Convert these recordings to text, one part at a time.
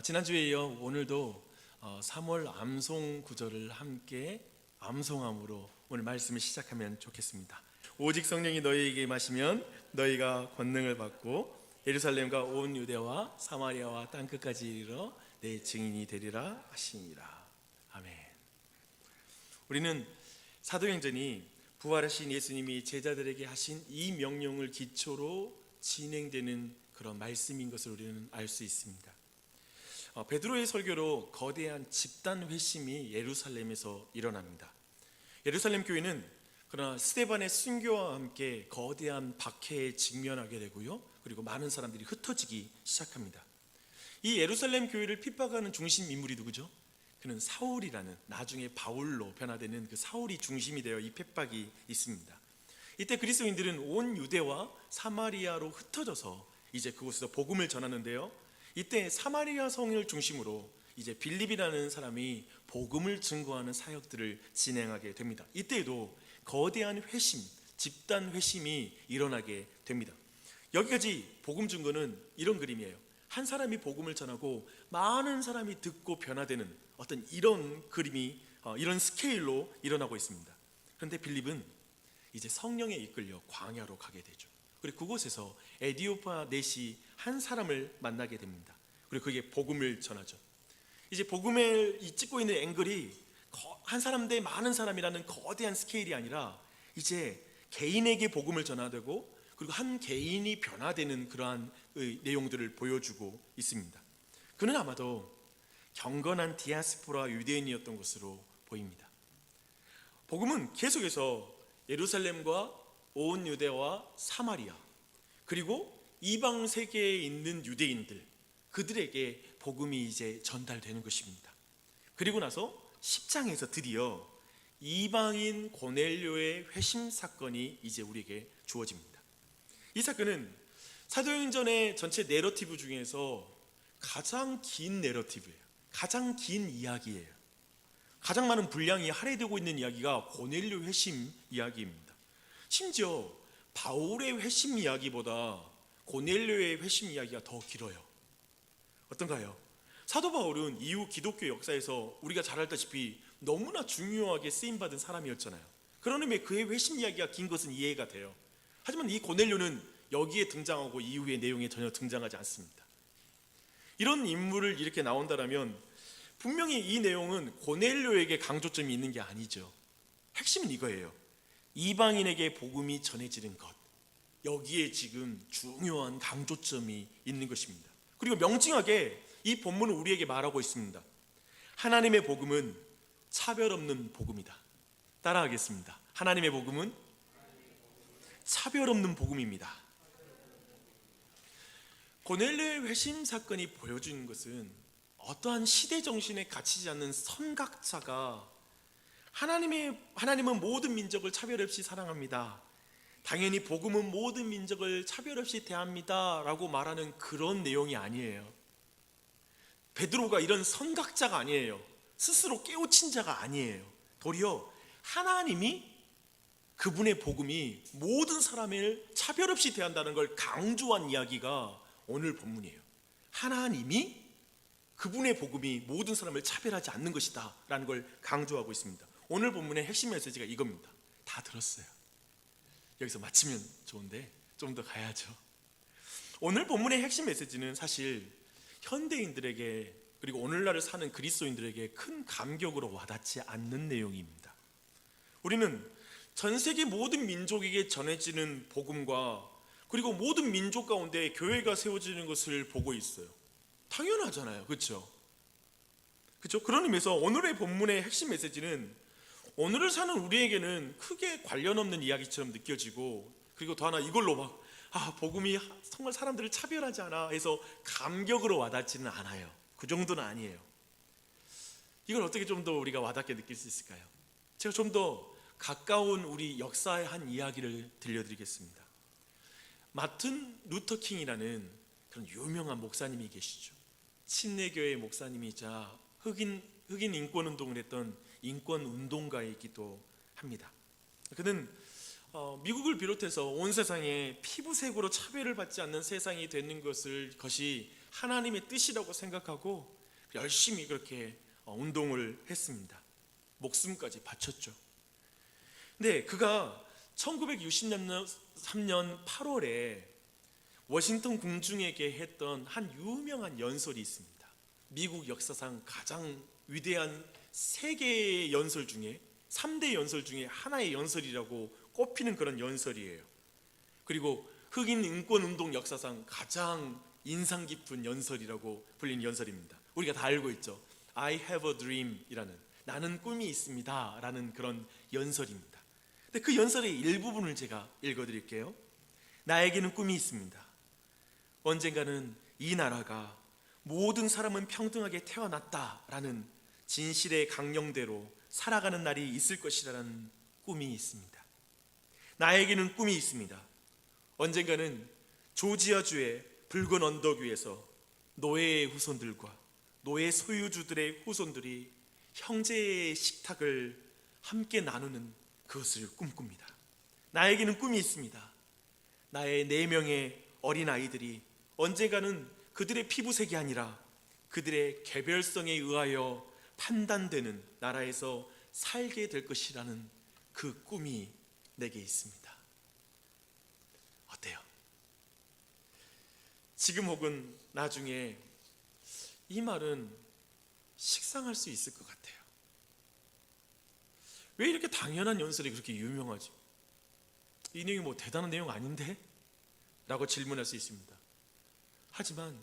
지난주에 이어 오늘도 3월 암송 구절을 함께 암송함으로 오늘 말씀을 시작하면 좋겠습니다. 오직 성령이 너희에게 임하시면 너희가 권능을 받고 예루살렘과 온 유대와 사마리아와 땅끝까지 이르러 내 증인이 되리라 하시니라. 아멘. 우리는 사도행전이 부활하신 예수님이 제자들에게 하신 이 명령을 기초로 진행되는 그런 말씀인 것을 우리는 알 수 있습니다. 베드로의 설교로 거대한 집단 회심이 예루살렘에서 일어납니다. 예루살렘 교회는 그러나 스데반의 순교와 함께 거대한 박해에 직면하게 되고요, 그리고 많은 사람들이 흩어지기 시작합니다. 이 예루살렘 교회를 핍박하는 중심 인물이 누구죠? 그는 사울이라는, 나중에 바울로 변화되는 그 사울이 중심이 되어 이 핍박이 있습니다. 이때 그리스도인들은 온 유대와 사마리아로 흩어져서 이제 그곳에서 복음을 전하는데요, 이때 사마리아 성을 중심으로 이제 빌립이라는 사람이 복음을 증거하는 사역들을 진행하게 됩니다. 이때에도 거대한 회심, 집단 회심이 일어나게 됩니다. 여기까지 복음 증거는 이런 그림이에요. 한 사람이 복음을 전하고 많은 사람이 듣고 변화되는 어떤 이런 그림이, 이런 스케일로 일어나고 있습니다. 그런데 빌립은 이제 성령에 이끌려 광야로 가게 되죠. 그리고 그곳에서 에디오파 넷이 한 사람을 만나게 됩니다. 그리고 그게 복음을 전하죠. 이제 복음을 찍고 있는 앵글이 한 사람 대 많은 사람이라는 거대한 스케일이 아니라 이제 개인에게 복음을 전하되고 그리고 한 개인이 변화되는 그러한 내용들을 보여주고 있습니다. 그는 아마도 경건한 디아스포라 유대인이었던 것으로 보입니다. 복음은 계속해서 예루살렘과 온 유대와 사마리아, 그리고 이방 세계에 있는 유대인들, 그들에게 복음이 이제 전달되는 것입니다. 그리고 나서 10장에서 드디어 이방인 고넬료의 회심 사건이 이제 우리에게 주어집니다. 이 사건은 사도행전의 전체 내러티브 중에서 가장 긴 내러티브예요. 가장 긴 이야기예요. 가장 많은 분량이 할애되고 있는 이야기가 고넬료 회심 이야기입니다. 심지어 바울의 회심 이야기보다 고넬료의 회심 이야기가 더 길어요. 어떤가요? 사도 바울은 이후 기독교 역사에서 우리가 잘 알다시피 너무나 중요하게 쓰임받은 사람이었잖아요. 그런 의미에 그의 회심 이야기가 긴 것은 이해가 돼요. 하지만 이 고넬료는 여기에 등장하고 이후의 내용에 전혀 등장하지 않습니다. 이런 인물을 이렇게 나온다면 분명히 이 내용은 고넬료에게 강조점이 있는 게 아니죠. 핵심은 이거예요. 이방인에게 복음이 전해지는 것, 여기에 지금 중요한 강조점이 있는 것입니다. 그리고 명징하게 이 본문은 우리에게 말하고 있습니다. 하나님의 복음은 차별 없는 복음이다. 따라하겠습니다. 하나님의 복음은 차별 없는 복음입니다. 고넬료의 회심 사건이 보여주는 것은 어떠한 시대 정신에 갇히지 않는 선각자가 하나님은 모든 민족을 차별 없이 사랑합니다, 당연히 복음은 모든 민족을 차별 없이 대합니다 라고 말하는 그런 내용이 아니에요. 베드로가 이런 선각자가 아니에요. 스스로 깨우친 자가 아니에요. 도리어 하나님이 그분의 복음이 모든 사람을 차별 없이 대한다는 걸 강조한 이야기가 오늘 본문이에요. 하나님이 그분의 복음이 모든 사람을 차별하지 않는 것이다 라는 걸 강조하고 있습니다. 오늘 본문의 핵심 메시지가 이겁니다. 다 들었어요. 여기서 마치면 좋은데 좀 더 가야죠. 오늘 본문의 핵심 메시지는 사실 현대인들에게, 그리고 오늘날을 사는 그리스도인들에게 큰 감격으로 와닿지 않는 내용입니다. 우리는 전 세계 모든 민족에게 전해지는 복음과 그리고 모든 민족 가운데 교회가 세워지는 것을 보고 있어요. 당연하잖아요. 그렇죠? 그런 의미에서 오늘의 본문의 핵심 메시지는 오늘을 사는 우리에게는 크게 관련 없는 이야기처럼 느껴지고, 그리고 더 하나 이걸로 막 복음이 정말 사람들을 차별하지 않아 해서 감격으로 와닿지는 않아요. 그 정도는 아니에요. 이걸 어떻게 좀 더 우리가 와닿게 느낄 수 있을까요? 제가 좀 더 가까운 우리 역사의 한 이야기를 들려드리겠습니다. 마틴 루터 킹이라는 그런 유명한 목사님이 계시죠. 침례교회 목사님이자 흑인 인권 운동을 했던 인권 운동가이기도 합니다. 그는 미국을 비롯해서 온 세상에 피부색으로 차별을 받지 않는 세상이 되는 것이 하나님의 뜻이라고 생각하고 열심히 그렇게 운동을 했습니다. 목숨까지 바쳤죠. 근데 그가 1963년 8월에 워싱턴 궁중에게 했던 한 유명한 연설이 있습니다. 미국 역사상 가장 위대한 세 개의 연설 중에 3대 연설 중에 하나의 연설이라고 꼽히는 그런 연설이에요. 그리고 흑인 인권운동 역사상 가장 인상 깊은 연설이라고 불리는 연설입니다. 우리가 다 알고 있죠. I have a dream 이라는, 나는 꿈이 있습니다 라는 그런 연설입니다. 근데 그 연설의 일부분을 제가 읽어드릴게요. 나에게는 꿈이 있습니다. 언젠가는 이 나라가 모든 사람은 평등하게 태어났다라는 진실의 강령대로 살아가는 날이 있을 것이라는 꿈이 있습니다. 나에게는 꿈이 있습니다. 언젠가는 조지아주의 붉은 언덕 위에서 노예의 후손들과 노예 소유주들의 후손들이 형제의 식탁을 함께 나누는 그것을 꿈꿉니다. 나에게는 꿈이 있습니다. 나의 4명의 어린 아이들이 언젠가는 그들의 피부색이 아니라 그들의 개별성에 의하여 판단되는 나라에서 살게 될 것이라는 그 꿈이 내게 있습니다. 어때요? 지금 혹은 나중에 이 말은 식상할 수 있을 것 같아요. 왜 이렇게 당연한 연설이 그렇게 유명하지? 이 내용이 뭐 대단한 내용 아닌데? 라고 질문할 수 있습니다. 하지만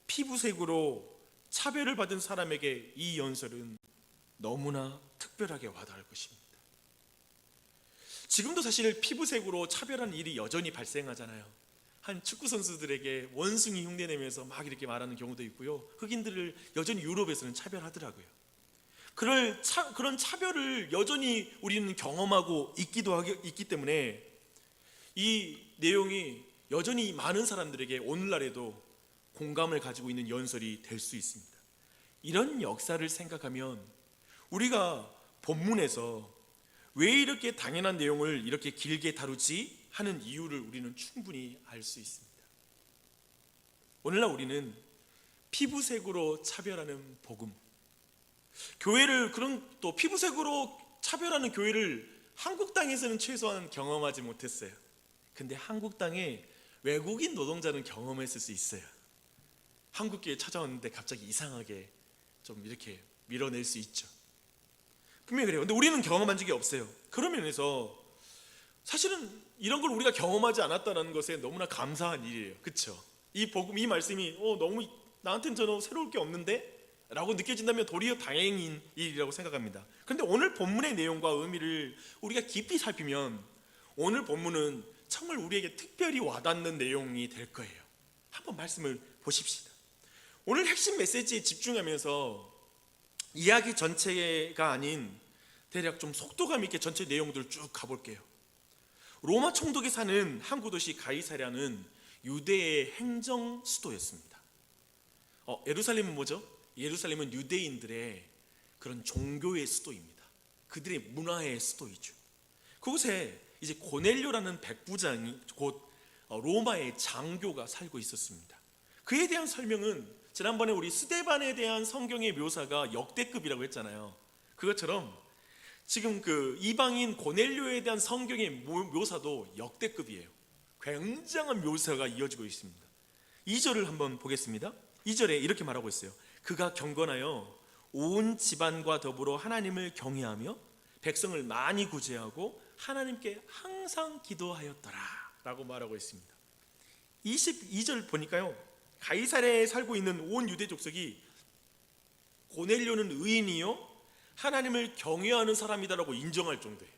피부색으로 차별을 받은 사람에게 이 연설은 너무나 특별하게 와닿을 것입니다. 지금도 사실 피부색으로 차별하는 일이 여전히 발생하잖아요. 한 축구 선수들에게 원숭이 흉내내면서 막 이렇게 말하는 경우도 있고요. 흑인들을 여전히 유럽에서는 차별하더라고요. 그런 차별을 여전히 우리는 경험하고 있기 때문에 이 내용이 여전히 많은 사람들에게 오늘날에도 공감을 가지고 있는 연설이 될 수 있습니다. 이런 역사를 생각하면 우리가 본문에서 왜 이렇게 당연한 내용을 이렇게 길게 다루지 하는 이유를 우리는 충분히 알 수 있습니다. 오늘날 우리는 피부색으로 차별하는 복음, 교회를 또 피부색으로 차별하는 교회를 한국 땅에서는 최소한 경험하지 못했어요. 근데 한국 땅에 외국인 노동자는 경험했을 수 있어요. 한국교회 찾아왔는데 갑자기 이상하게 좀 이렇게 밀어낼 수 있죠. 분명히 그래요. 근데 우리는 경험한 적이 없어요. 그런 면에서 사실은 이런 걸 우리가 경험하지 않았다는 것에 너무나 감사한 일이에요. 그렇죠? 이 복음, 이 말씀이 너무 나한테는 전혀 새로울 게 없는데? 라고 느껴진다면 도리어 다행인 일이라고 생각합니다. 그런데 오늘 본문의 내용과 의미를 우리가 깊이 살피면 오늘 본문은 정말 우리에게 특별히 와닿는 내용이 될 거예요. 한번 말씀을 보십시다. 오늘 핵심 메시지에 집중하면서 이야기 전체가 아닌 대략 좀 속도감 있게 전체 내용들을 쭉 가볼게요. 로마 총독이 사는 항구 도시 가이사랴는 유대의 행정 수도였습니다. 예루살렘은 뭐죠? 예루살렘은 유대인들의 그런 종교의 수도입니다. 그들의 문화의 수도이죠. 그곳에 이제 고넬료라는 백부장이 곧 로마의 장교가 살고 있었습니다. 그에 대한 설명은 지난번에 우리 스데반에 대한 성경의 묘사가 역대급이라고 했잖아요. 그것처럼 지금 그 이방인 고넬료에 대한 성경의 묘사도 역대급이에요. 굉장한 묘사가 이어지고 있습니다. 2절을 한번 보겠습니다. 2절에 이렇게 말하고 있어요. 그가 경건하여 온 집안과 더불어 하나님을 경외하며 백성을 많이 구제하고 하나님께 항상 기도하였더라 라고 말하고 있습니다. 22절 보니까요, 가이사랴에 살고 있는 온 유대 족속이 고넬료는 의인이요 하나님을 경외하는 사람이다라고 인정할 정도예요.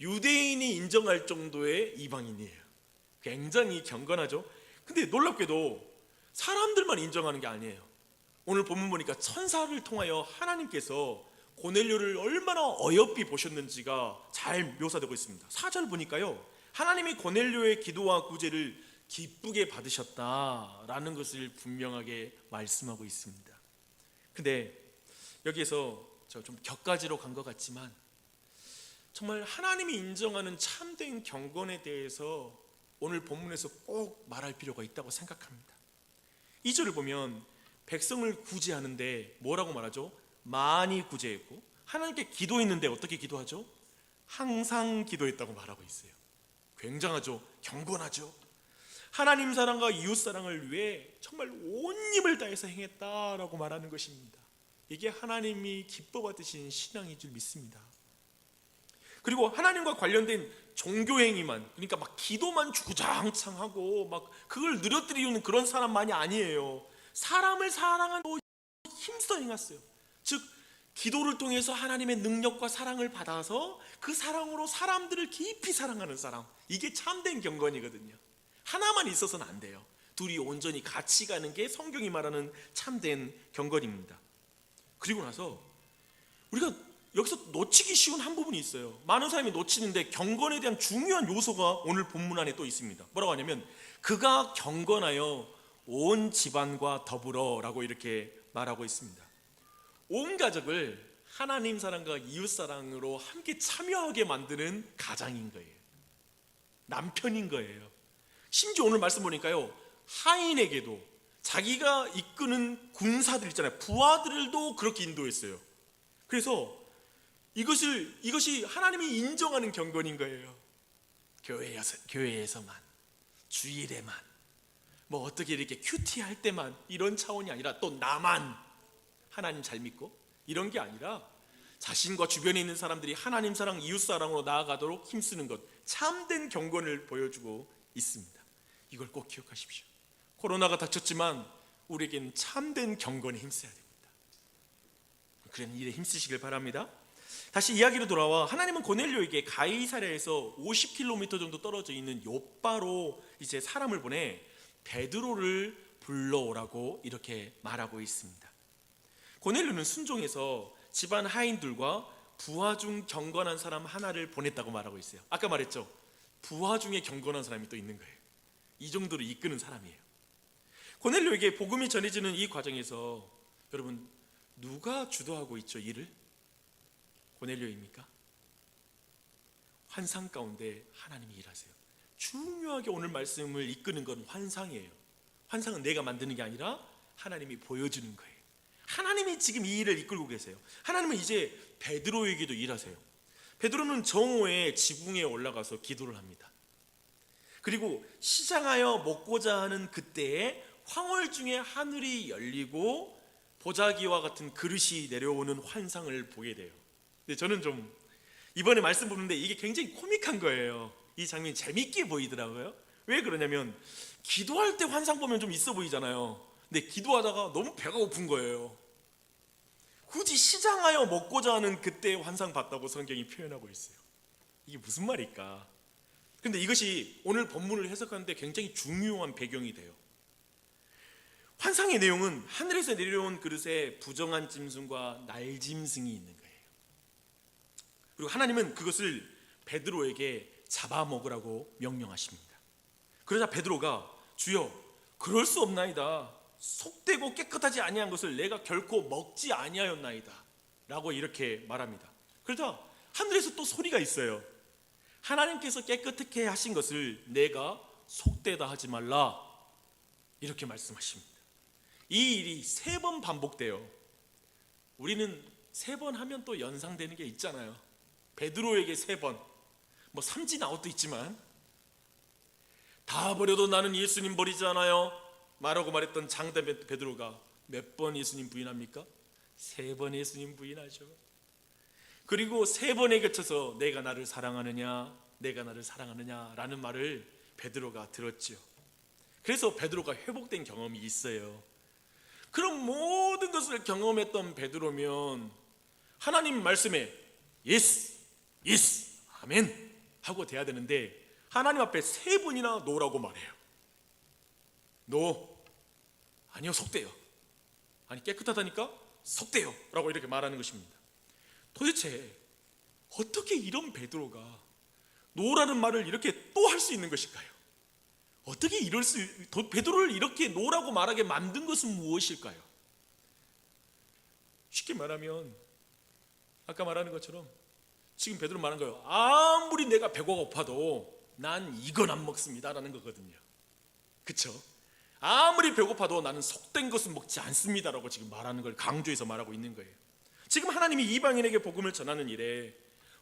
유대인이 인정할 정도의 이방인이에요. 굉장히 경건하죠. 근데 놀랍게도 사람들만 인정하는 게 아니에요. 오늘 본문 보니까 천사를 통하여 하나님께서 고넬료를 얼마나 어여삐 보셨는지가 잘 묘사되고 있습니다. 4절 보니까요, 하나님이 고넬료의 기도와 구제를 기쁘게 받으셨다라는 것을 분명하게 말씀하고 있습니다. 근데 여기에서 저 좀 격가지로 간 것 같지만 정말 하나님이 인정하는 참된 경건에 대해서 오늘 본문에서 꼭 말할 필요가 있다고 생각합니다. 2절을 보면 백성을 구제하는데 뭐라고 말하죠? 많이 구제했고, 하나님께 기도했는데 어떻게 기도하죠? 항상 기도했다고 말하고 있어요. 굉장하죠? 경건하죠? 하나님 사랑과 이웃 사랑을 위해 정말 온 힘을 다해서 행했다라고 말하는 것입니다. 이게 하나님이 기뻐 받으신 신앙인 줄 믿습니다. 그리고 하나님과 관련된 종교 행위만, 그러니까 막 기도만 주구장창 하고 막 그걸 늘어뜨리는 그런 사람만이 아니에요. 사람을 사랑하는 힘써 행했어요. 즉 기도를 통해서 하나님의 능력과 사랑을 받아서 그 사랑으로 사람들을 깊이 사랑하는 사람, 이게 참된 경건이거든요. 하나만 있어서는 안 돼요. 둘이 온전히 같이 가는 게 성경이 말하는 참된 경건입니다. 그리고 나서 우리가 여기서 놓치기 쉬운 한 부분이 있어요. 많은 사람이 놓치는데 경건에 대한 중요한 요소가 오늘 본문 안에 또 있습니다. 뭐라고 하냐면 그가 경건하여 온 집안과 더불어 라고 이렇게 말하고 있습니다. 온 가족을 하나님 사랑과 이웃 사랑으로 함께 참여하게 만드는 가장인 거예요. 남편인 거예요. 심지어 오늘 말씀 보니까요, 하인에게도, 자기가 이끄는 군사들 있잖아요, 부하들도 그렇게 인도했어요. 그래서 이것이 하나님이 인정하는 경건인 거예요. 교회에서만, 주일에만, 뭐 어떻게 이렇게 큐티할 때만, 이런 차원이 아니라 또 나만 하나님 잘 믿고 이런 게 아니라 자신과 주변에 있는 사람들이 하나님 사랑, 이웃 사랑으로 나아가도록 힘쓰는 것, 참된 경건을 보여주고 있습니다. 이걸 꼭 기억하십시오. 코로나가 닥쳤지만 우리에겐 참된 경건에 힘써야 됩니다. 그런 일에 힘쓰시길 바랍니다. 다시 이야기로 돌아와, 하나님은 고넬료에게 가이사랴에서 50km 정도 떨어져 있는 요바로 이제 사람을 보내 베드로를 불러오라고 이렇게 말하고 있습니다. 고넬료는 순종해서 집안 하인들과 부하 중 경건한 사람 하나를 보냈다고 말하고 있어요. 아까 말했죠, 부하 중에 경건한 사람이 또 있는 거예요. 이 정도로 이끄는 사람이에요. 고넬료에게 복음이 전해지는 이 과정에서 여러분, 누가 주도하고 있죠? 일을? 고넬료입니까? 환상 가운데 하나님이 일하세요. 중요하게 오늘 말씀을 이끄는 건 환상이에요. 환상은 내가 만드는 게 아니라 하나님이 보여주는 거예요. 하나님이 지금 이 일을 이끌고 계세요. 하나님은 이제 베드로에게도 일하세요. 베드로는 정오에 지붕에 올라가서 기도를 합니다. 그리고 시장하여 먹고자 하는 그때에 황홀 중에 하늘이 열리고 보자기와 같은 그릇이 내려오는 환상을 보게 돼요. 근데 저는 좀 이번에 말씀 보는데 이게 굉장히 코믹한 거예요. 이 장면이 재밌게 보이더라고요. 왜 그러냐면 기도할 때 환상 보면 좀 있어 보이잖아요. 근데 기도하다가 너무 배가 고픈 거예요. 굳이 시장하여 먹고자 하는 그때의 환상 봤다고 성경이 표현하고 있어요. 이게 무슨 말일까? 근데 이것이 오늘 본문을 해석하는데 굉장히 중요한 배경이 돼요. 환상의 내용은 하늘에서 내려온 그릇에 부정한 짐승과 날짐승이 있는 거예요. 그리고 하나님은 그것을 베드로에게 잡아먹으라고 명령하십니다. 그러자 베드로가 주여, 그럴 수 없나이다. 속되고 깨끗하지 아니한 것을 내가 결코 먹지 아니하였나이다 라고 이렇게 말합니다. 그러자 하늘에서 또 소리가 있어요. 하나님께서 깨끗하게 하신 것을 내가 속되다 하지 말라, 이렇게 말씀하십니다. 이 일이 3번 반복돼요. 우리는 3번 하면 또 연상되는 게 있잖아요. 베드로에게 3번, 뭐 삼진아웃도 있지만, 다 버려도 나는 예수님 버리지 않아요 말하고 말했던 장대 베드로가 몇 번 예수님 부인합니까? 3번 예수님 부인하죠. 그리고 3번에 거쳐서 내가 나를 사랑하느냐, 내가 나를 사랑하느냐 라는 말을 베드로가 들었죠. 그래서 베드로가 회복된 경험이 있어요. 그럼 모든 것을 경험했던 베드로면 하나님 말씀에 예스, 예스, 아멘 하고 돼야 되는데 하나님 앞에 3번이나 노라고 말해요. 노, 아니요 속돼요. 아니 깨끗하다니까 속돼요 라고 이렇게 말하는 것입니다. 도대체 어떻게 이런 베드로가 노라는 말을 이렇게 또 할 수 있는 것일까요? 어떻게 베드로를 이렇게 노라고 말하게 만든 것은 무엇일까요? 쉽게 말하면 아까 말하는 것처럼 지금 베드로 말한 거예요. 아무리 내가 배가 고파도 난 이건 안 먹습니다라는 거거든요. 그렇죠? 아무리 배고파도 나는 속된 것은 먹지 않습니다라고 지금 말하는 걸 강조해서 말하고 있는 거예요. 지금 하나님이 이방인에게 복음을 전하는 일에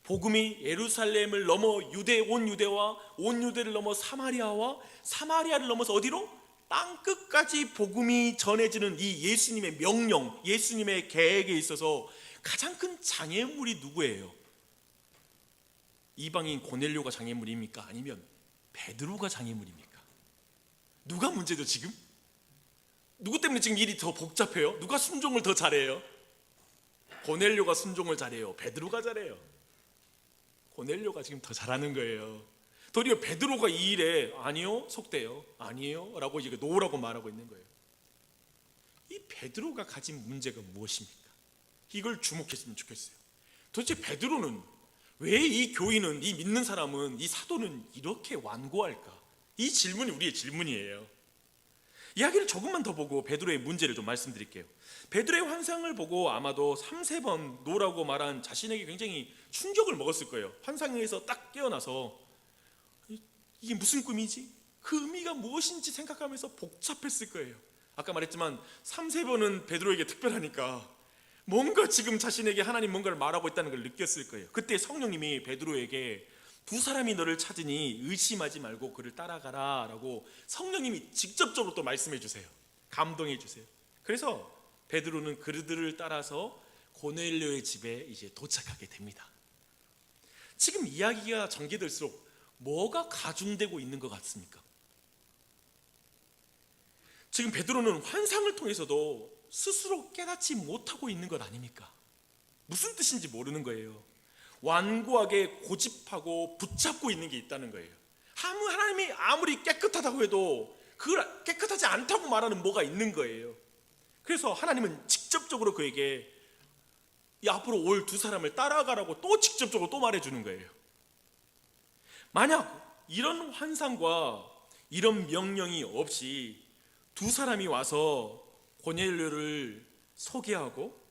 복음이 예루살렘을 넘어 온 유대와 온 유대를 넘어 사마리아와 사마리아를 넘어서 어디로? 땅끝까지 복음이 전해지는 이 예수님의 명령, 예수님의 계획에 있어서 가장 큰 장애물이 누구예요? 이방인 고넬료가 장애물입니까? 아니면 베드로가 장애물입니까? 누가 문제죠 지금? 누구 때문에 지금 일이 더 복잡해요? 누가 순종을 더 잘해요? 고넬료가 순종을 잘해요? 베드로가 잘해요? 고넬료가 지금 더 잘하는 거예요. 도리어 베드로가 이 일에 아니요, 속대요, 아니에요 라고 이제 노라고 말하고 있는 거예요. 이 베드로가 가진 문제가 무엇입니까? 이걸 주목했으면 좋겠어요. 도대체 베드로는 왜 이 교인은, 이 믿는 사람은, 이 사도는 이렇게 완고할까? 이 질문이 우리의 질문이에요. 이야기를 조금만 더 보고 베드로의 문제를 좀 말씀드릴게요. 베드로의 환상을 보고 아마도 3-4번 노라고 말한 자신에게 굉장히 충격을 먹었을 거예요. 환상에서 딱 깨어나서 이게 무슨 꿈이지? 그 의미가 무엇인지 생각하면서 복잡했을 거예요. 아까 말했지만 3-4번은 베드로에게 특별하니까 뭔가 지금 자신에게 하나님 뭔가를 말하고 있다는 걸 느꼈을 거예요. 그때 성령님이 베드로에게 두 사람이 너를 찾으니 의심하지 말고 그를 따라가라 라고 성령님이 직접적으로 또 말씀해 주세요. 감동해 주세요. 그래서 베드로는 그들을 따라서 고넬료의 집에 이제 도착하게 됩니다. 지금 이야기가 전개될수록 뭐가 가중되고 있는 것 같습니까? 지금 베드로는 환상을 통해서도 스스로 깨닫지 못하고 있는 것 아닙니까? 무슨 뜻인지 모르는 거예요. 완고하게 고집하고 붙잡고 있는 게 있다는 거예요. 하나님이 아무리 깨끗하다고 해도 그걸 깨끗하지 않다고 말하는 뭐가 있는 거예요. 그래서 하나님은 직접적으로 그에게 이 앞으로 올 두 사람을 따라가라고 또 직접적으로 또 말해주는 거예요. 만약 이런 환상과 이런 명령이 없이 두 사람이 와서 고넬료를 소개하고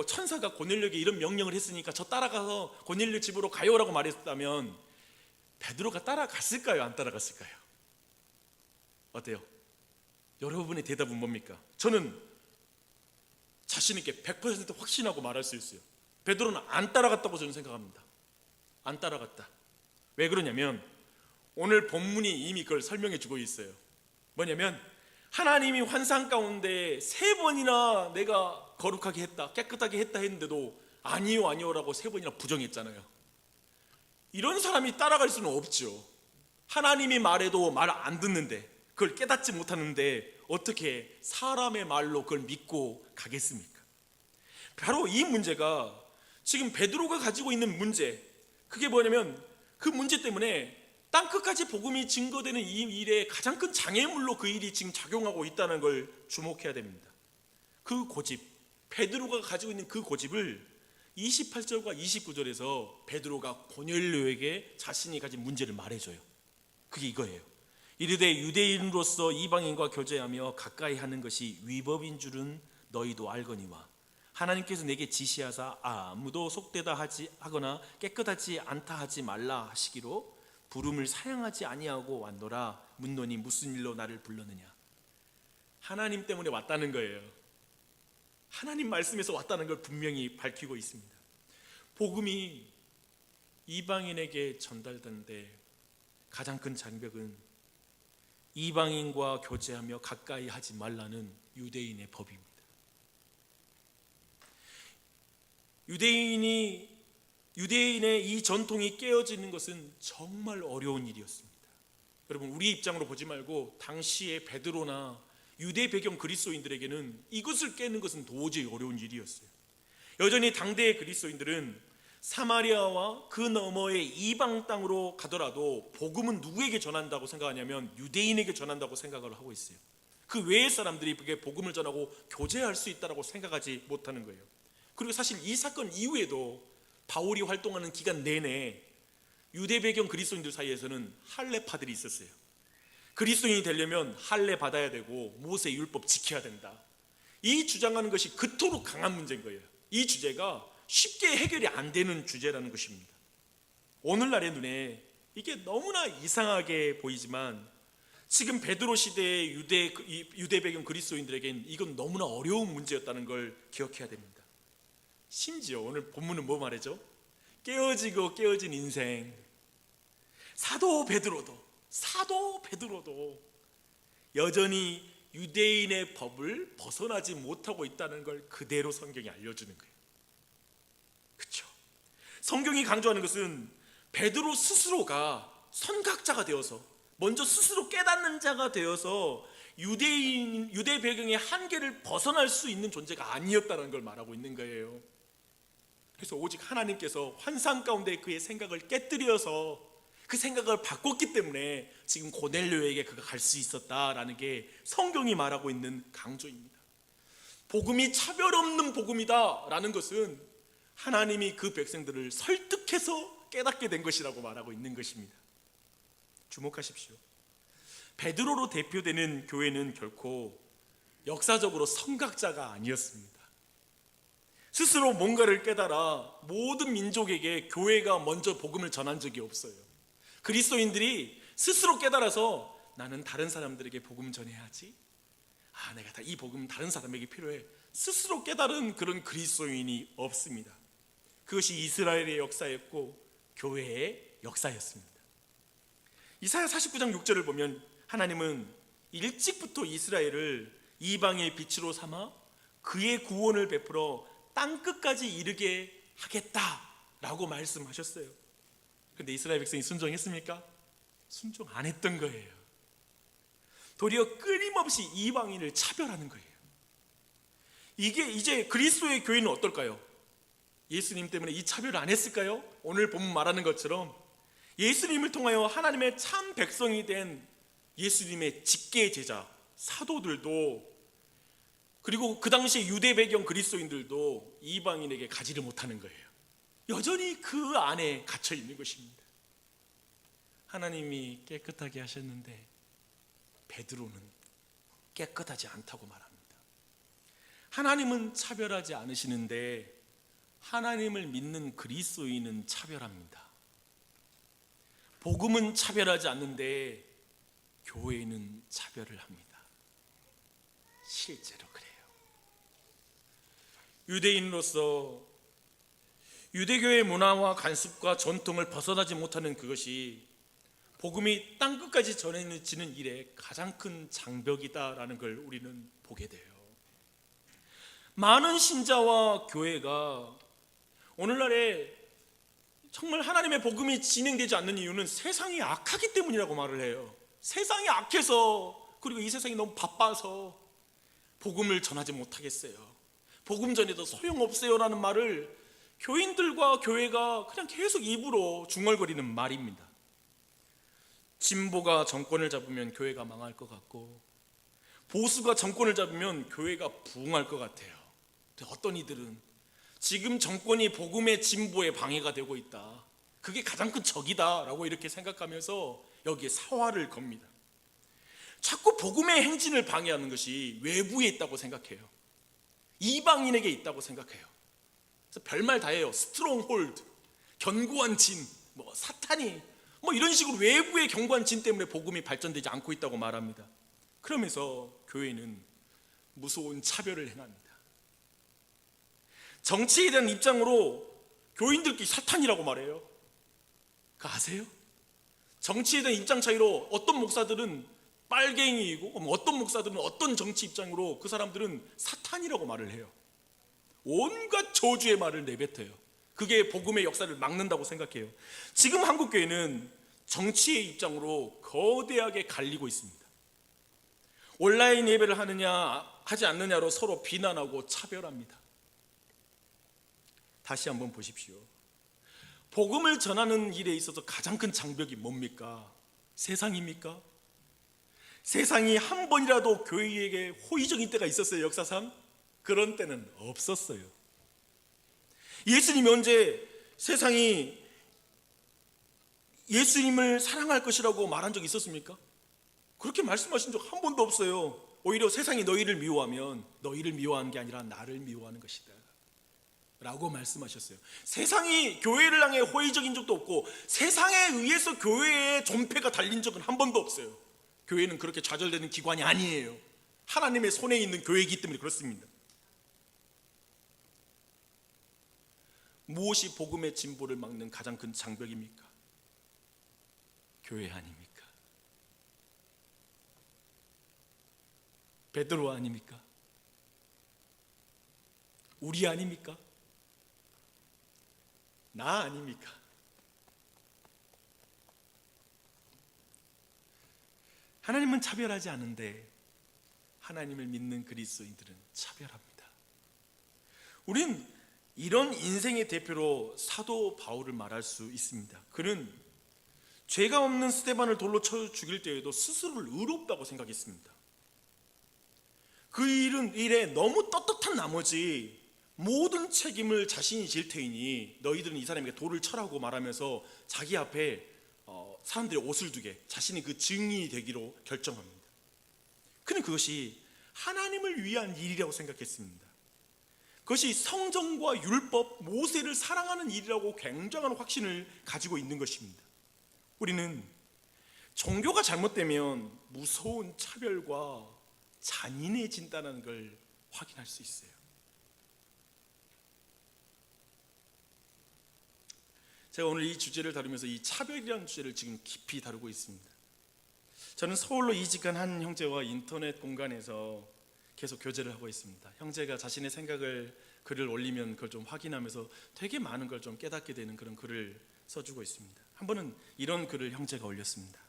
천사가 고넬료에게 이런 명령을 했으니까 저 따라가서 고넬료 집으로 가요라고 말했다면 베드로가 따라갔을까요? 안 따라갔을까요? 어때요? 여러분의 대답은 뭡니까? 저는 자신 있게 100% 확신하고 말할 수 있어요. 베드로는 안 따라갔다고 저는 생각합니다. 안 따라갔다. 왜 그러냐면 오늘 본문이 이미 그걸 설명해 주고 있어요. 뭐냐면 하나님이 환상 가운데 3번이나 내가 거룩하게 했다, 깨끗하게 했다 했는데도 아니요 라고 3번이나 부정했잖아요. 이런 사람이 따라갈 수는 없죠. 하나님이 말해도 말 안 듣는데, 그걸 깨닫지 못하는데 어떻게 사람의 말로 그걸 믿고 가겠습니까? 바로 이 문제가 지금 베드로가 가지고 있는 문제, 그게 뭐냐면 그 문제 때문에 땅끝까지 복음이 증거되는 이 일에 가장 큰 장애물로 그 일이 지금 작용하고 있다는 걸 주목해야 됩니다. 그 고집, 베드로가 가지고 있는 그 고집을 28절과 29절에서 베드로가 고넬료에게 자신이 가진 문제를 말해줘요. 그게 이거예요. 이르되 유대인으로서 이방인과 교제하며 가까이 하는 것이 위법인 줄은 너희도 알거니와 하나님께서 내게 지시하사 아무도 속되다 하거나 깨끗하지 않다 하지 말라 하시기로 부름을 사양하지 아니하고 왔노라. 묻노니 무슨 일로 나를 불렀느냐? 하나님 때문에 왔다는 거예요. 하나님 말씀에서 왔다는 걸 분명히 밝히고 있습니다. 복음이 이방인에게 전달되는데 가장 큰 장벽은 이방인과 교제하며 가까이 하지 말라는 유대인의 법입니다. 유대인의 이 전통이 깨어지는 것은 정말 어려운 일이었습니다. 여러분, 우리 입장으로 보지 말고 당시의 베드로나 유대 배경 그리스도인들에게는 이것을 깨는 것은 도저히 어려운 일이었어요. 여전히 당대의 그리스도인들은 사마리아와 그 너머의 이방 땅으로 가더라도 복음은 누구에게 전한다고 생각하냐면 유대인에게 전한다고 생각을 하고 있어요. 그 외의 사람들이 그게 복음을 전하고 교제할 수 있다고 생각하지 못하는 거예요. 그리고 사실 이 사건 이후에도 바울이 활동하는 기간 내내 유대 배경 그리스도인들 사이에서는 할례파들이 있었어요. 그리스도인이 되려면 할례 받아야 되고 모세 율법 지켜야 된다. 이 주장하는 것이 그토록 강한 문제인 거예요. 이 주제가 쉽게 해결이 안 되는 주제라는 것입니다. 오늘날의 눈에 이게 너무나 이상하게 보이지만 지금 베드로 시대의 유대 배경 그리스도인들에겐 이건 너무나 어려운 문제였다는 걸 기억해야 됩니다. 심지어 오늘 본문은 뭐 말이죠? 깨어지고 깨어진 인생. 사도 베드로도 여전히 유대인의 법을 벗어나지 못하고 있다는 걸 그대로 성경이 알려주는 거예요. 그렇죠? 성경이 강조하는 것은 베드로 스스로가 선각자가 되어서 먼저 스스로 깨닫는 자가 되어서 유대 배경의 한계를 벗어날 수 있는 존재가 아니었다는 걸 말하고 있는 거예요. 그래서 오직 하나님께서 환상 가운데 그의 생각을 깨뜨려서 그 생각을 바꿨기 때문에 지금 고넬료에게 그가 갈 수 있었다라는 게 성경이 말하고 있는 강조입니다. 복음이 차별 없는 복음이다라는 것은 하나님이 그 백성들을 설득해서 깨닫게 된 것이라고 말하고 있는 것입니다. 주목하십시오. 베드로로 대표되는 교회는 결코 역사적으로 선각자가 아니었습니다. 스스로 뭔가를 깨달아 모든 민족에게 교회가 먼저 복음을 전한 적이 없어요. 그리스도인들이 스스로 깨달아서 나는 다른 사람들에게 복음 전해야지, 내가 이 복음 다른 사람에게 필요해, 스스로 깨달은 그런 그리스도인이 없습니다. 그것이 이스라엘의 역사였고 교회의 역사였습니다. 이사야 49장 6절을 보면 하나님은 일찍부터 이스라엘을 이방의 빛으로 삼아 그의 구원을 베풀어 땅끝까지 이르게 하겠다라고 말씀하셨어요. 그런데 이스라엘 백성이 순종했습니까? 순종 안 했던 거예요. 도리어 끊임없이 이방인을 차별하는 거예요. 이게 이제 그리스도의 교회는 어떨까요? 예수님 때문에 이 차별을 안 했을까요? 오늘 본문 말하는 것처럼 예수님을 통하여 하나님의 참 백성이 된 예수님의 직계 제자 사도들도, 그리고 그 당시 유대 배경 그리스도인들도 이방인에게 가지를 못하는 거예요. 여전히 그 안에 갇혀 있는 것입니다. 하나님이 깨끗하게 하셨는데 베드로는 깨끗하지 않다고 말합니다. 하나님은 차별하지 않으시는데 하나님을 믿는 그리스도인은 차별합니다. 복음은 차별하지 않는데 교회는 차별을 합니다. 실제로 그래요. 유대인으로서 유대교의 문화와 관습과 전통을 벗어나지 못하는 그것이 복음이 땅끝까지 전해지는 일에 가장 큰 장벽이다라는 걸 우리는 보게 돼요. 많은 신자와 교회가 오늘날에 정말 하나님의 복음이 진행되지 않는 이유는 세상이 악하기 때문이라고 말을 해요. 세상이 악해서, 그리고 이 세상이 너무 바빠서 복음을 전하지 못하겠어요. 복음 전해도 소용없어요 라는 말을 교인들과 교회가 그냥 계속 입으로 중얼거리는 말입니다. 진보가 정권을 잡으면 교회가 망할 것 같고 보수가 정권을 잡으면 교회가 부흥할 것 같아요. 어떤 이들은 지금 정권이 복음의 진보에 방해가 되고 있다, 그게 가장 큰 적이다 라고 이렇게 생각하면서 여기에 사활을 겁니다. 자꾸 복음의 행진을 방해하는 것이 외부에 있다고 생각해요. 이방인에게 있다고 생각해요. 그래서 별말 다 해요. 스트롱홀드, 견고한 진, 사탄이 이런 식으로 외부의 견고한 진 때문에 복음이 발전되지 않고 있다고 말합니다. 그러면서 교회는 무서운 차별을 행합니다. 정치에 대한 입장으로 교인들끼리 사탄이라고 말해요. 그거 아세요? 정치에 대한 입장 차이로 어떤 목사들은 빨갱이이고 어떤 목사들은 어떤 정치 입장으로 그 사람들은 사탄이라고 말을 해요. 온갖 저주의 말을 내뱉어요. 그게 복음의 역사를 막는다고 생각해요. 지금 한국교회는 정치의 입장으로 거대하게 갈리고 있습니다. 온라인 예배를 하느냐 하지 않느냐로 서로 비난하고 차별합니다. 다시 한번 보십시오. 복음을 전하는 일에 있어서 가장 큰 장벽이 뭡니까? 세상입니까? 세상이 한 번이라도 교회에게 호의적인 때가 있었어요, 역사상? 그런 때는 없었어요. 예수님이 언제 세상이 예수님을 사랑할 것이라고 말한 적이 있었습니까? 그렇게 말씀하신 적 한 번도 없어요. 오히려 세상이 너희를 미워하면 너희를 미워하는 게 아니라 나를 미워하는 것이다. 라고 말씀하셨어요. 세상이 교회를 향해 호의적인 적도 없고 세상에 의해서 교회에 존폐가 달린 적은 한 번도 없어요. 교회는 그렇게 좌절되는 기관이 아니에요. 하나님의 손에 있는 교회이기 때문에 그렇습니다. 무엇이 복음의 진보를 막는 가장 큰 장벽입니까? 교회 아닙니까? 베드로 아닙니까? 우리 아닙니까? 나 아닙니까? 하나님은 차별하지 않은데 하나님을 믿는 그리스도인들은 차별합니다. 우린 이런 인생의 대표로 사도 바울을 말할 수 있습니다. 그는 죄가 없는 스데반을 돌로 쳐 죽일 때에도 스스로를 의롭다고 생각했습니다. 그 일에 너무 떳떳한 나머지 모든 책임을 자신이 질 테이니 너희들은 이 사람에게 돌을 쳐라고 말하면서 자기 앞에 사람들의 옷을 두게 자신이 그 증인이 되기로 결정합니다. 그는 그것이 하나님을 위한 일이라고 생각했습니다. 그것이 성정과 율법, 모세를 사랑하는 일이라고 굉장한 확신을 가지고 있는 것입니다. 우리는 종교가 잘못되면 무서운 차별과 잔인해진다는 걸 확인할 수 있어요. 제가 오늘 이 주제를 다루면서 이 차별이라는 주제를 지금 깊이 다루고 있습니다. 저는 서울로 이직한 한 형제와 인터넷 공간에서 계속 교제를 하고 있습니다. 형제가 자신의 글을 올리면 그걸 좀 확인하면서 되게 많은 걸 좀 깨닫게 되는 그런 글을 써주고 있습니다. 한 번은 이런 글을 형제가 올렸습니다.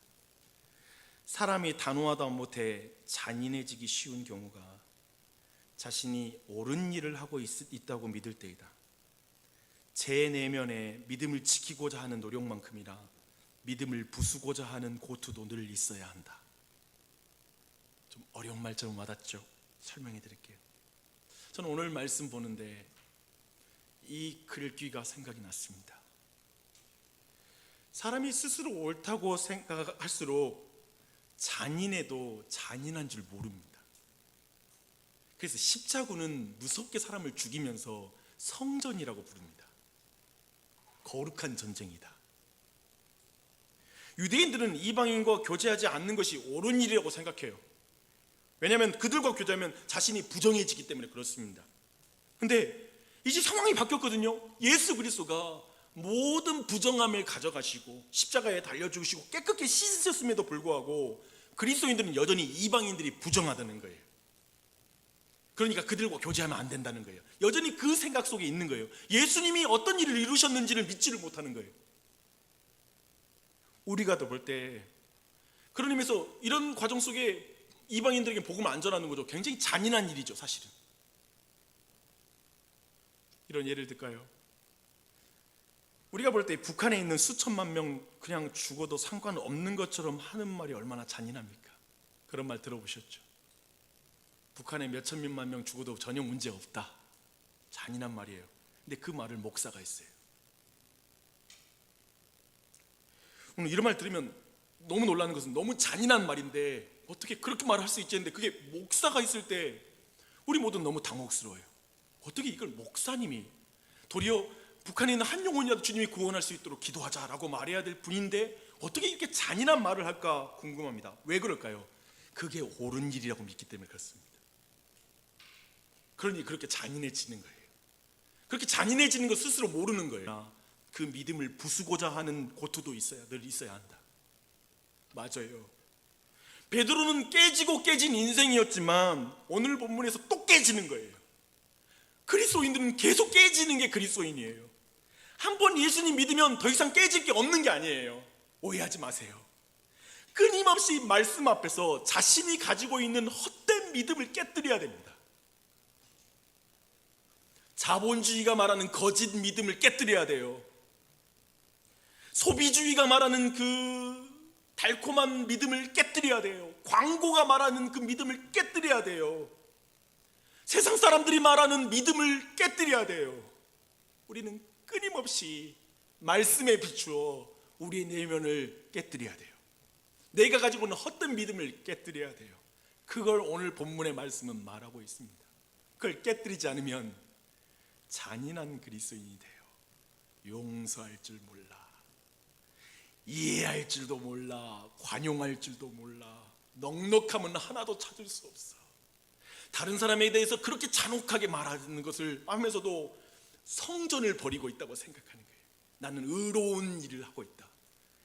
사람이 단호하다 못해 잔인해지기 쉬운 경우가 자신이 옳은 일을 하고 있다고 믿을 때이다. 제 내면에 믿음을 지키고자 하는 노력만큼이나 믿음을 부수고자 하는 고투도 늘 있어야 한다. 좀 어려운 말처럼 와닿죠? 설명해 드릴게요. 저는 오늘 말씀 보는데 이 글귀가 생각이 났습니다. 사람이 스스로 옳다고 생각할수록 잔인해도 잔인한 줄 모릅니다. 그래서 십자군은 무섭게 사람을 죽이면서 성전이라고 부릅니다. 거룩한 전쟁이다. 유대인들은 이방인과 교제하지 않는 것이 옳은 일이라고 생각해요. 왜냐하면 그들과 교제하면 자신이 부정해지기 때문에 그렇습니다. 근데 이제 상황이 바뀌었거든요. 예수 그리스도가 모든 부정함을 가져가시고 십자가에 달려주시고 깨끗게 씻으셨음에도 불구하고 그리스도인들은 여전히 이방인들이 부정하다는 거예요. 그러니까 그들과 교제하면 안 된다는 거예요. 여전히 그 생각 속에 있는 거예요. 예수님이 어떤 일을 이루셨는지를 믿지를 못하는 거예요. 우리가 더 볼 때 그런 의미에서 이런 과정 속에 이방인들에게 복음을 안 전하는 거죠. 굉장히 잔인한 일이죠, 사실은. 이런 예를 들까요? 우리가 볼 때 북한에 있는 수천만 명 그냥 죽어도 상관없는 것처럼 하는 말이 얼마나 잔인합니까? 그런 말 들어보셨죠? 북한에 몇천만 명 죽어도 전혀 문제 없다. 잔인한 말이에요. 근데 그 말을 목사가 했어요. 오늘 이런 말 들으면 너무 놀라는 것은 너무 잔인한 말인데 어떻게 그렇게 말을 할 수 있지 했는데 그게 목사가 있을 때 우리 모두는 너무 당혹스러워요. 어떻게 이걸 목사님이 도리어 북한에 있는 한 영혼이라도 주님이 구원할 수 있도록 기도하자라고 말해야 될 분인데 어떻게 이렇게 잔인한 말을 할까 궁금합니다. 왜 그럴까요? 그게 옳은 일이라고 믿기 때문에 그렇습니다. 그러니 그렇게 잔인해지는 거예요. 그렇게 잔인해지는 거 스스로 모르는 거예요. 그 믿음을 부수고자 하는 고투도 늘 있어야 한다. 맞아요. 베드로는 깨지고 깨진 인생이었지만 오늘 본문에서 또 깨지는 거예요. 그리스도인들은 계속 깨지는 게 그리스도인이에요. 한 번 예수님 믿으면 더 이상 깨질 게 없는 게 아니에요. 오해하지 마세요. 끊임없이 말씀 앞에서 자신이 가지고 있는 헛된 믿음을 깨뜨려야 됩니다. 자본주의가 말하는 거짓 믿음을 깨뜨려야 돼요. 소비주의가 말하는 그 달콤한 믿음을 깨뜨려야 돼요. 광고가 말하는 그 믿음을 깨뜨려야 돼요. 세상 사람들이 말하는 믿음을 깨뜨려야 돼요. 우리는 끊임없이 말씀에 비추어 우리의 내면을 깨뜨려야 돼요. 내가 가지고 있는 헛된 믿음을 깨뜨려야 돼요. 그걸 오늘 본문의 말씀은 말하고 있습니다. 그걸 깨뜨리지 않으면 잔인한 그리스도인이 돼요. 용서할 줄 몰라, 이해할 줄도 몰라, 관용할 줄도 몰라, 넉넉함은 하나도 찾을 수 없어. 다른 사람에 대해서 그렇게 잔혹하게 말하는 것을 하면서도 성전을 버리고 있다고 생각하는 거예요. 나는 의로운 일을 하고 있다,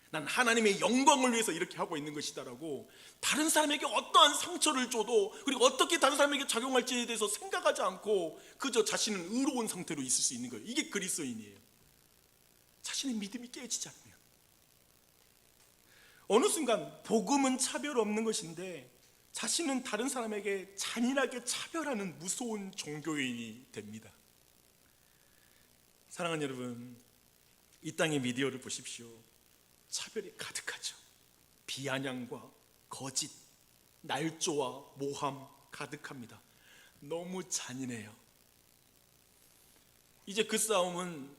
난 하나님의 영광을 위해서 이렇게 하고 있는 것이다라고 다른 사람에게 어떠한 상처를 줘도, 그리고 어떻게 다른 사람에게 작용할지에 대해서 생각하지 않고 그저 자신은 의로운 상태로 있을 수 있는 거예요. 이게 그리스도인이에요. 자신의 믿음이 깨지지 않으면 어느 순간 복음은 차별 없는 것인데 자신은 다른 사람에게 잔인하게 차별하는 무서운 종교인이 됩니다. 사랑하는 여러분, 이 땅의 미디어를 보십시오. 차별이 가득하죠. 비아냥과 거짓, 날조와 모함 가득합니다. 너무 잔인해요. 이제 그 싸움은,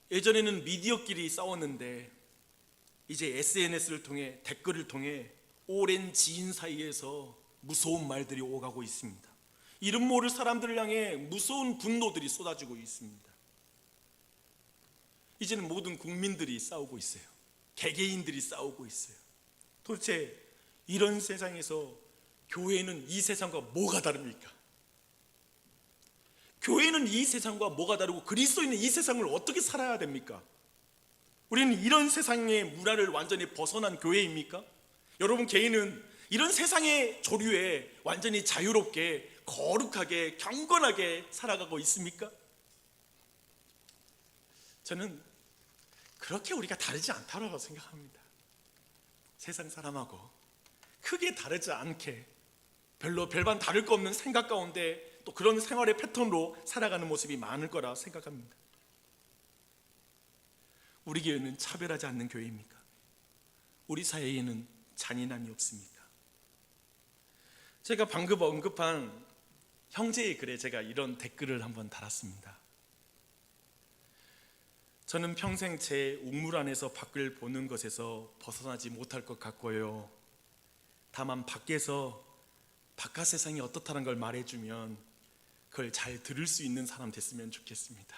예전에는 미디어끼리 싸웠는데 이제 SNS를 통해, 댓글을 통해 오랜 지인 사이에서 무서운 말들이 오가고 있습니다. 이름 모를 사람들을 향해 무서운 분노들이 쏟아지고 있습니다. 이제는 모든 국민들이 싸우고 있어요. 개개인들이 싸우고 있어요. 도대체 이런 세상에서 교회는 이 세상과 뭐가 다릅니까? 교회는 이 세상과 뭐가 다르고 그리스도인은 이 세상을 어떻게 살아야 됩니까? 우리는 이런 세상의 문화를 완전히 벗어난 교회입니까? 여러분 개인은 이런 세상의 조류에 완전히 자유롭게, 거룩하게, 경건하게 살아가고 있습니까? 저는 그렇게 우리가 다르지 않다고 생각합니다. 세상 사람하고 크게 다르지 않게, 별로 별반 다를 거 없는 생각 가운데 또 그런 생활의 패턴으로 살아가는 모습이 많을 거라 생각합니다. 우리 교회는 차별하지 않는 교회입니까? 우리 사회에는 잔인함이 없습니까? 제가 방금 언급한 형제의 글에 제가 이런 댓글을 한번 달았습니다. 저는 평생 제 우물 안에서 밖을 보는 것에서 벗어나지 못할 것 같고요. 다만 밖에서 바깥 세상이 어떻다는 걸 말해주면 그걸 잘 들을 수 있는 사람 됐으면 좋겠습니다.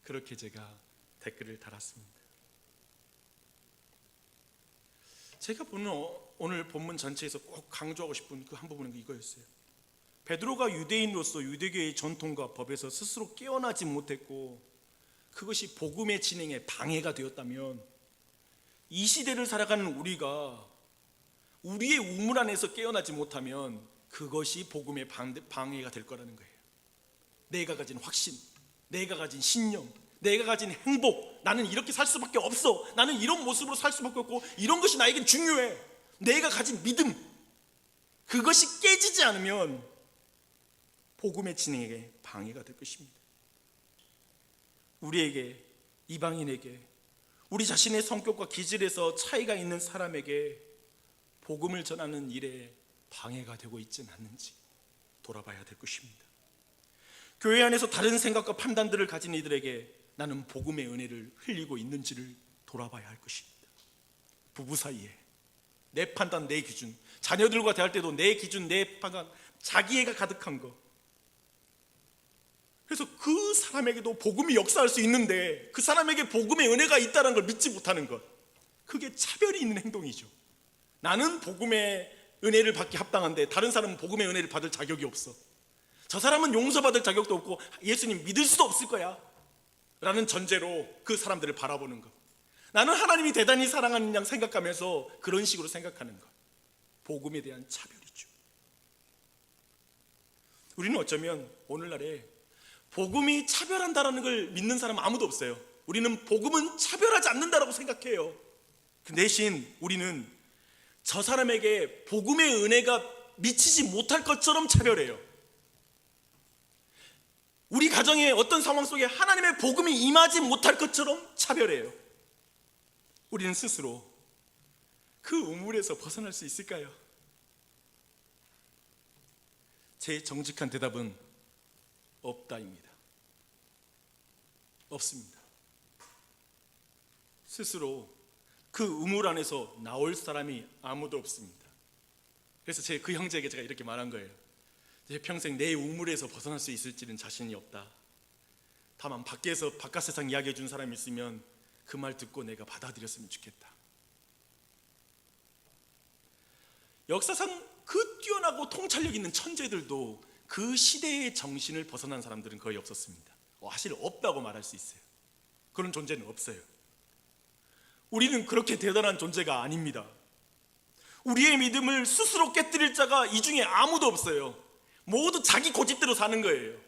그렇게 제가 댓글을 달았습니다. 제가 보는 오늘 본문 전체에서 꼭 강조하고 싶은 그 한 부분은 이거였어요. 베드로가 유대인으로서 유대교의 전통과 법에서 스스로 깨어나지 못했고 그것이 복음의 진행에 방해가 되었다면, 이 시대를 살아가는 우리가 우리의 우물 안에서 깨어나지 못하면 그것이 복음의 방해가 될 거라는 거예요. 내가 가진 확신, 내가 가진 신념, 내가 가진 행복, 나는 이렇게 살 수밖에 없어, 나는 이런 모습으로 살 수밖에 없고 이런 것이 나에겐 중요해, 내가 가진 믿음, 그것이 깨지지 않으면 복음의 진행에 방해가 될 것입니다. 우리에게, 이방인에게, 우리 자신의 성격과 기질에서 차이가 있는 사람에게 복음을 전하는 일에 방해가 되고 있지는 않는지 돌아봐야 될 것입니다. 교회 안에서 다른 생각과 판단들을 가진 이들에게 나는 복음의 은혜를 흘리고 있는지를 돌아봐야 할 것입니다. 부부 사이에 내 판단, 내 기준, 자녀들과 대할 때도 내 기준, 내 판단, 자기애가 가득한 것, 그래서 그 사람에게도 복음이 역사할 수 있는데 그 사람에게 복음의 은혜가 있다는 걸 믿지 못하는 것, 그게 차별이 있는 행동이죠. 나는 복음의 은혜를 받기 합당한데 다른 사람은 복음의 은혜를 받을 자격이 없어, 저 사람은 용서받을 자격도 없고 예수님 믿을 수도 없을 거야 라는 전제로 그 사람들을 바라보는 것, 나는 하나님이 대단히 사랑하는 양 생각하면서 그런 식으로 생각하는 것, 복음에 대한 차별이죠. 우리는 어쩌면 오늘날에 복음이 차별한다라는 걸 믿는 사람은 아무도 없어요. 우리는 복음은 차별하지 않는다라고 생각해요. 그 대신 우리는 저 사람에게 복음의 은혜가 미치지 못할 것처럼 차별해요. 우리 가정의 어떤 상황 속에 하나님의 복음이 임하지 못할 것처럼 차별해요. 우리는 스스로 그 우물에서 벗어날 수 있을까요? 제 정직한 대답은 없다입니다. 없습니다. 스스로 그 우물 안에서 나올 사람이 아무도 없습니다. 그래서 그 형제에게 제가 이렇게 말한 거예요. 평생 내 우물에서 벗어날 수 있을지는 자신이 없다. 다만 밖에서 바깥 세상 이야기해 준 사람이 있으면 그 말 듣고 내가 받아들였으면 좋겠다. 역사상 그 뛰어나고 통찰력 있는 천재들도 그 시대의 정신을 벗어난 사람들은 거의 없었습니다. 사실 없다고 말할 수 있어요. 그런 존재는 없어요. 우리는 그렇게 대단한 존재가 아닙니다. 우리의 믿음을 스스로 깨뜨릴 자가 이 중에 아무도 없어요. 모두 자기 고집대로 사는 거예요.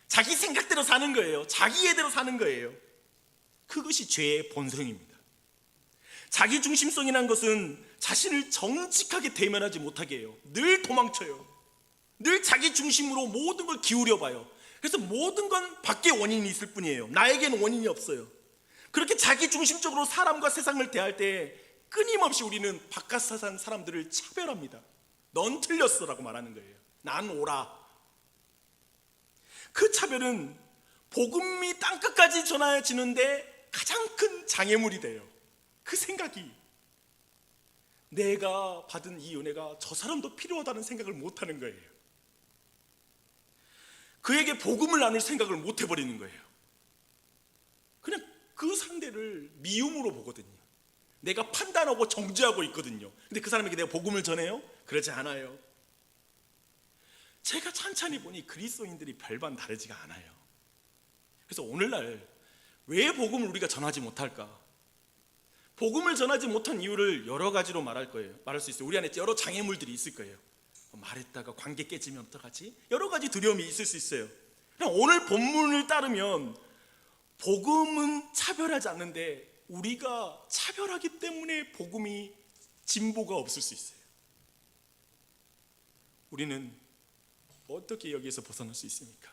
자기 생각대로 사는 거예요. 자기애대로 사는 거예요. 그것이 죄의 본성입니다. 자기 중심성이란 것은 자신을 정직하게 대면하지 못하게 해요. 늘 도망쳐요. 늘 자기 중심으로 모든 걸 기울여 봐요. 그래서 모든 건 밖에 원인이 있을 뿐이에요. 나에게는 원인이 없어요. 그렇게 자기 중심적으로 사람과 세상을 대할 때 끊임없이 우리는 바깥 세상 사람들을 차별합니다. 넌 틀렸어 라고 말하는 거예요. 난 옳아. 그 차별은 복음이 땅끝까지 전해지는데 가장 큰 장애물이 돼요. 그 생각이, 내가 받은 이 은혜가 저 사람도 필요하다는 생각을 못하는 거예요. 그에게 복음을 나눌 생각을 못 해버리는 거예요. 그냥 그 상대를 미움으로 보거든요. 내가 판단하고 정죄하고 있거든요. 근데 그 사람에게 내가 복음을 전해요? 그러지 않아요. 제가 찬찬히 보니 그리스도인들이 별반 다르지가 않아요. 그래서 오늘날 왜 복음을 우리가 전하지 못할까? 복음을 전하지 못한 이유를 여러 가지로 말할 수 있어요. 우리 안에 여러 장애물들이 있을 거예요. 말했다가 관계 깨지면 어떡하지? 여러 가지 두려움이 있을 수 있어요. 그냥 오늘 본문을 따르면 복음은 차별하지 않는데 우리가 차별하기 때문에 복음이 진보가 없을 수 있어요. 우리는 어떻게 여기에서 벗어날 수 있습니까?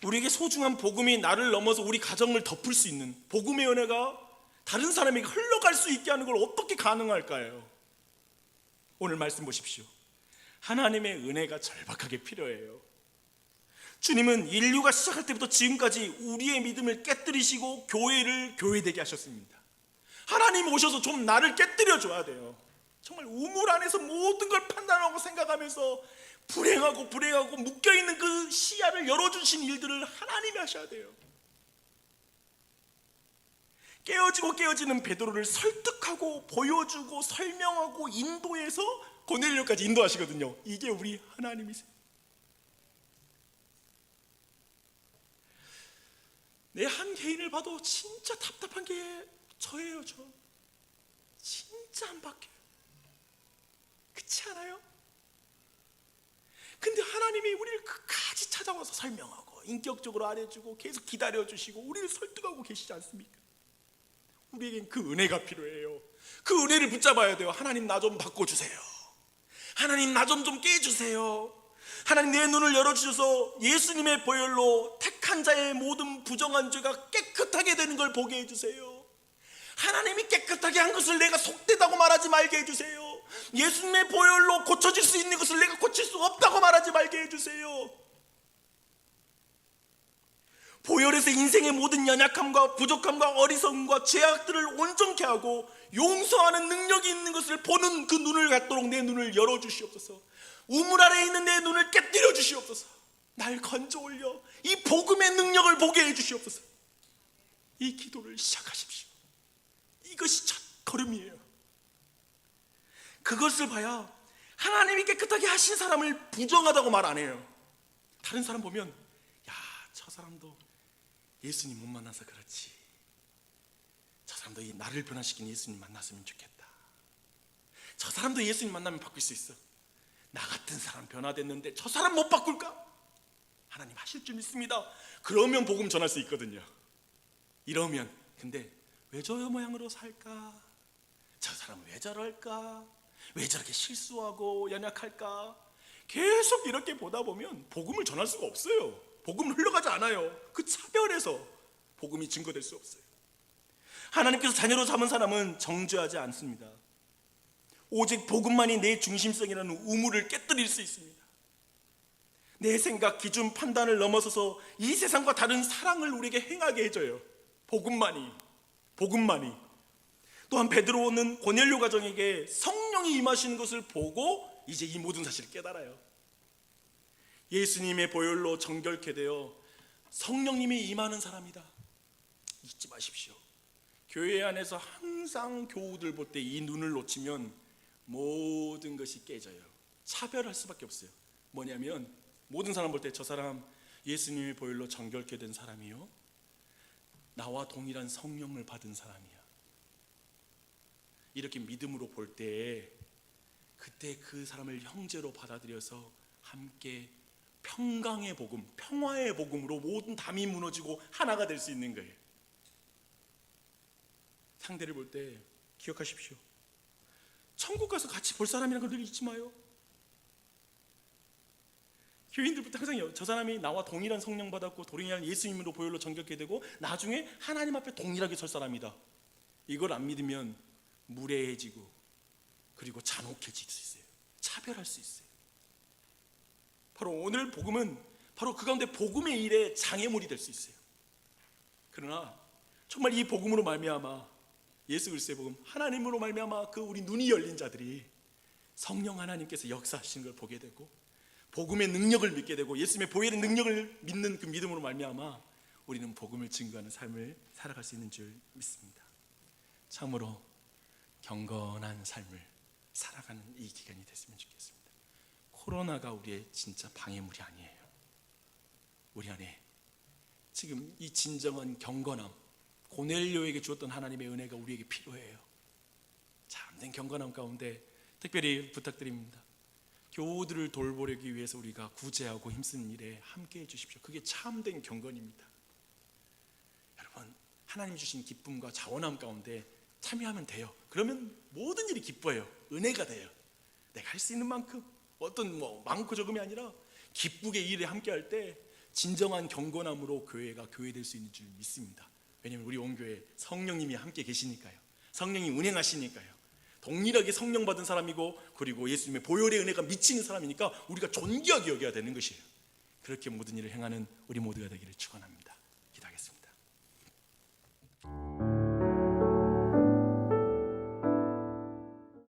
우리에게 소중한 복음이 나를 넘어서 우리 가정을 덮을 수 있는 복음의 은혜가 다른 사람에게 흘러갈 수 있게 하는 걸 어떻게 가능할까요? 오늘 말씀 보십시오. 하나님의 은혜가 절박하게 필요해요. 주님은 인류가 시작할 때부터 지금까지 우리의 믿음을 깨뜨리시고 교회를 교회되게 하셨습니다. 하나님 오셔서 좀 나를 깨뜨려 줘야 돼요. 정말 우물 안에서 모든 걸 판단하고 생각하면서 불행하고 묶여있는 그 시야를 열어주신 일들을 하나님이 하셔야 돼요. 깨어지는 베드로를 설득하고 보여주고 설명하고 인도해서 고넬료까지 인도하시거든요. 이게 우리 하나님이세요. 내 한 개인을 봐도 진짜 답답한 게 저예요. 저 진짜 안 바뀌어요. 그렇지 않아요? 근데 하나님이 우리를 끝까지 찾아와서 설명하고 인격적으로 알려주고 계속 기다려주시고 우리를 설득하고 계시지 않습니까? 우리에겐 그 은혜가 필요해요. 그 은혜를 붙잡아야 돼요. 하나님 나 좀 바꿔주세요. 하나님 나 좀 깨주세요. 하나님 내 눈을 열어주셔서 예수님의 보혈로 택한 자의 모든 부정한 죄가 깨끗하게 되는 걸 보게 해주세요. 하나님이 깨끗하게 한 것을 내가 속되다고 말하지 말게 해주세요. 예수님의 보혈로 고쳐질 수 있는 것을 내가 고칠 수 없다고 말하지 말게 해주세요. 보혈에서 인생의 모든 연약함과 부족함과 어리석음과 죄악들을 온전케 하고 용서하는 능력이 있는 것을 보는 그 눈을 갖도록 내 눈을 열어주시옵소서. 우물 아래에 있는 내 눈을 깨뜨려 주시옵소서. 날 건져 올려 이 복음의 능력을 보게 해주시옵소서. 이 기도를 시작하십시오. 이것이 첫 걸음이에요. 그것을 봐야 하나님이 깨끗하게 하신 사람을 부정하다고 말 안 해요. 다른 사람 보면 야, 저 사람도 예수님 못 만나서 그렇지. 저 사람도 나를 변화시킨 예수님 만났으면 좋겠다. 저 사람도 예수님 만나면 바뀔 수 있어. 나 같은 사람 변화됐는데 저 사람 못 바꿀까? 하나님 하실 줄 믿습니다. 그러면 복음 전할 수 있거든요. 이러면 근데 왜 저 모양으로 살까? 저 사람은 왜 저럴까? 왜 저렇게 실수하고 연약할까? 계속 이렇게 보다 보면 복음을 전할 수가 없어요. 복음은 흘러가지 않아요. 그 차별에서 복음이 증거될 수 없어요. 하나님께서 자녀로 삼은 사람은 정죄하지 않습니다. 오직 복음만이 내 중심성이라는 우물을 깨뜨릴 수 있습니다. 내 생각, 기준, 판단을 넘어서서 이 세상과 다른 사랑을 우리에게 행하게 해줘요. 복음만이. 또한 베드로는 고넬료 가정에게 성령이 임하시는 것을 보고 이제 이 모든 사실을 깨달아요. 예수님의 보혈로 정결케 되어 성령님이 임하는 사람이다. 잊지 마십시오. 교회 안에서 항상 교우들 볼 때 이 눈을 놓치면 모든 것이 깨져요. 차별할 수밖에 없어요. 뭐냐면 모든 사람 볼 때 저 사람 예수님의 보혈로 정결케 된 사람이요, 나와 동일한 성령을 받은 사람이야. 이렇게 믿음으로 볼 때 그때 그 사람을 형제로 받아들여서 함께 평강의 복음, 평화의 복음으로 모든 담이 무너지고 하나가 될 수 있는 거예요. 상대를 볼 때 기억하십시오. 천국 가서 같이 볼 사람이라는 걸 늘 잊지 마요. 교인들부터 항상 저 사람이 나와 동일한 성령 받았고 동일한 예수님으로 보혈로 정결케 되고 나중에 하나님 앞에 동일하게 설 사람이다. 이걸 안 믿으면 무례해지고 그리고 잔혹해질 수 있어요. 차별할 수 있어요. 바로 오늘 복음은 바로 그 가운데 복음의 일에 장애물이 될 수 있어요. 그러나 정말 이 복음으로 말미암아, 예수 그리스도의 복음, 하나님으로 말미암아 그 우리 눈이 열린 자들이 성령 하나님께서 역사하시는 걸 보게 되고 복음의 능력을 믿게 되고 예수님의 보혈의 능력을 믿는 그 믿음으로 말미암아 우리는 복음을 증거하는 삶을 살아갈 수 있는 줄 믿습니다. 참으로 경건한 삶을 살아가는 이 기간이 됐으면 좋겠습니다. 코로나가 우리의 진짜 방해물이 아니에요. 우리 안에 지금 이 진정한 경건함, 고넬료에게 주었던 하나님의 은혜가 우리에게 필요해요. 참된 경건함 가운데 특별히 부탁드립니다. 교우들을 돌보기 위해서 우리가 구제하고 힘쓰는 일에 함께 해주십시오. 그게 참된 경건입니다. 여러분, 하나님 주신 기쁨과 자원함 가운데 참여하면 돼요. 그러면 모든 일이 기뻐요. 은혜가 돼요. 내가 할 수 있는 만큼, 어떤 많고 적음이 아니라 기쁘게 일에 함께 할 때 진정한 경건함으로 교회가 교회될 수 있는 줄 믿습니다. 왜냐하면 우리 온교회 성령님이 함께 계시니까요. 성령이 운행하시니까요. 동일하게 성령 받은 사람이고 그리고 예수님의 보혈의 은혜가 미치는 사람이니까 우리가 존귀하게 여겨야 되는 것이에요. 그렇게 모든 일을 행하는 우리 모두가 되기를 축원합니다.